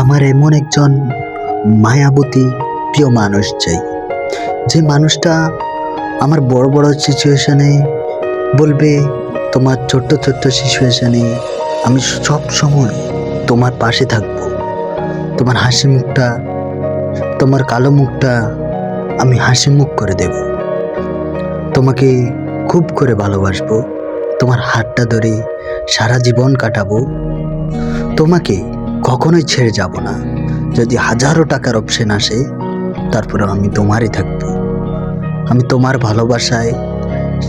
আমার এমন একজন মায়াবতী প্রিয় মানুষ চাই, যে মানুষটা আমার বড় বড় সিচুয়েশনে বলবে, তোমার ছোট্ট ছোট্ট সিচুয়েশনে আমি সব সময় তোমার পাশে থাকবো। তোমার হাসি মুখটা, তোমার কালো মুখটা আমি হাসি মুখ করে দেব। তোমাকে খুব করে ভালোবাসবো, তোমার হাতটা ধরে সারা জীবন কাটাবো। তোমাকে কখনোই ছেড়ে যাব না। যদি হাজারো টাকার অপশন আসে, তারপরে আমি তোমারই থাকবো। আমি তোমার ভালোবাসায়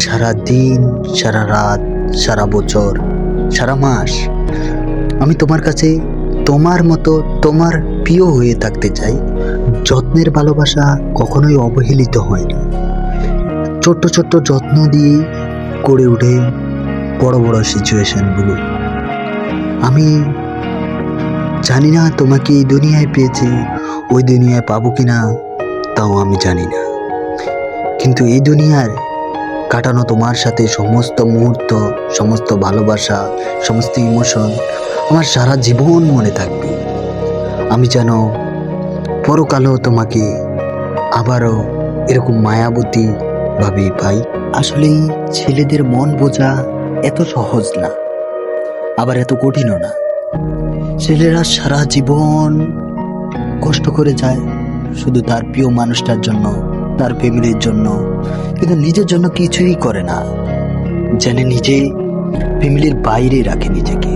সারা দিন, সারা রাত, সারা বছর, সারা মাস আমি তোমার কাছে তোমার মতো, তোমার প্রিয় হয়ে থাকতে চাই। যত্নের ভালোবাসা কখনোই অবহেলিত হয় না। ছোট্ট ছোট্ট যত্ন দিয়ে করে ওঠে বড় বড় সিচুয়েশনগুলো। আমি জানি না তোমাকে এই দুনিয়ায় পেয়েছি, ওই দুনিয়ায় পাবো কিনা তাও আমি জানি না, কিন্তু এই দুনিয়ার কাটানো তোমার সাথে সমস্ত মুহূর্ত, সমস্ত ভালোবাসা, সমস্ত ইমোশন আমার সারা জীবন মনে থাকবে। আমি যেন পরকালেও তোমাকে আবারও এরকম মায়াবতী ভাবে পাই। আসলেই ছেলেদের মন বোঝা এত সহজ না, আবার এত কঠিনও না। ছেলেরা সারা জীবন কষ্ট করে যায় শুধু তার প্রিয় মানুষটার জন্য, তার ফ্যামিলির জন্য, কিন্তু নিজের জন্য কিছুই করে না। যেন নিজে ফ্যামিলির বাইরে রাখে নিজেকে,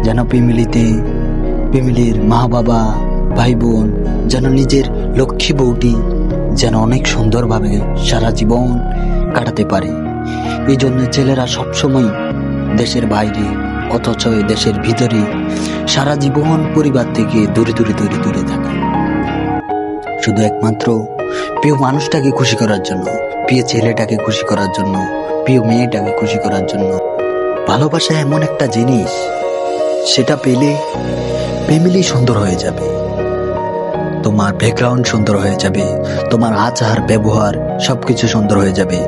যেন ফ্যামিলির মা বাবা, ভাই বোন, যেন নিজের লক্ষ্মী বউটি যেন অনেক সুন্দরভাবে সারা জীবন কাটাতে পারে। এই জন্য ছেলেরা সবসময় দেশের বাইরে, অথচ দেশের ভিতরে সারা জীবন পরিবার থেকে দূরে দূরে দূরে দূরে থাকে, শুধু একমাত্র প্রিয় মানুষটাকে খুশি করার জন্য, প্রিয় ছেলেটাকে খুশি করার জন্য, প্রিয় মেয়েটাকে খুশি করার জন্য। ভালোবাসা এমন একটা জিনিস, সেটা পেলে ফ্যামিলি সুন্দর হয়ে যাবে, তোমার ব্যাকগ্রাউন্ড সুন্দর হয়ে যাবে, তোমার আচার ব্যবহার সবকিছু সুন্দর হয়ে যাবে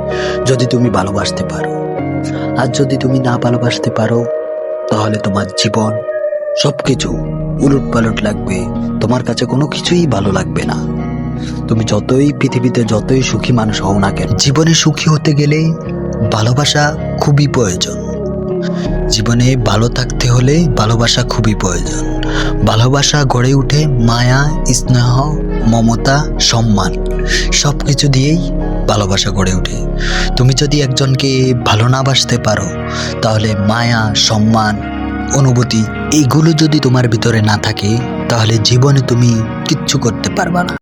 যদি তুমি ভালোবাসতে পারো। আর যদি তুমি না ভালোবাসতে পারো, তাহলে তোমার জীবন সবকিছু উলট পালট লাগবে, তোমার কাছে কোনো কিছুই ভালো লাগবে না। তুমি যতই পৃথিবীতে যতই সুখী মানুষ হও না কেন, জীবনে সুখী হতে গেলে ভালোবাসা খুবই প্রয়োজন। জীবনে ভালো থাকতে হলে ভালোবাসা খুবই প্রয়োজন। ভালোবাসা গড়ে উঠে মায়া, স্নেহ, মমতা, সম্মান সবকিছু দিয়েই ভালোবাসা গড়ে ওঠে। তুমি যদি একজনকে ভালো না বাসতে পারো, তাহলে মায়া, সম্মান, অনুভূতি এইগুলো যদি তোমার ভিতরে না থাকে, তাহলে জীবনে তুমি কিচ্ছু করতে পারবা না।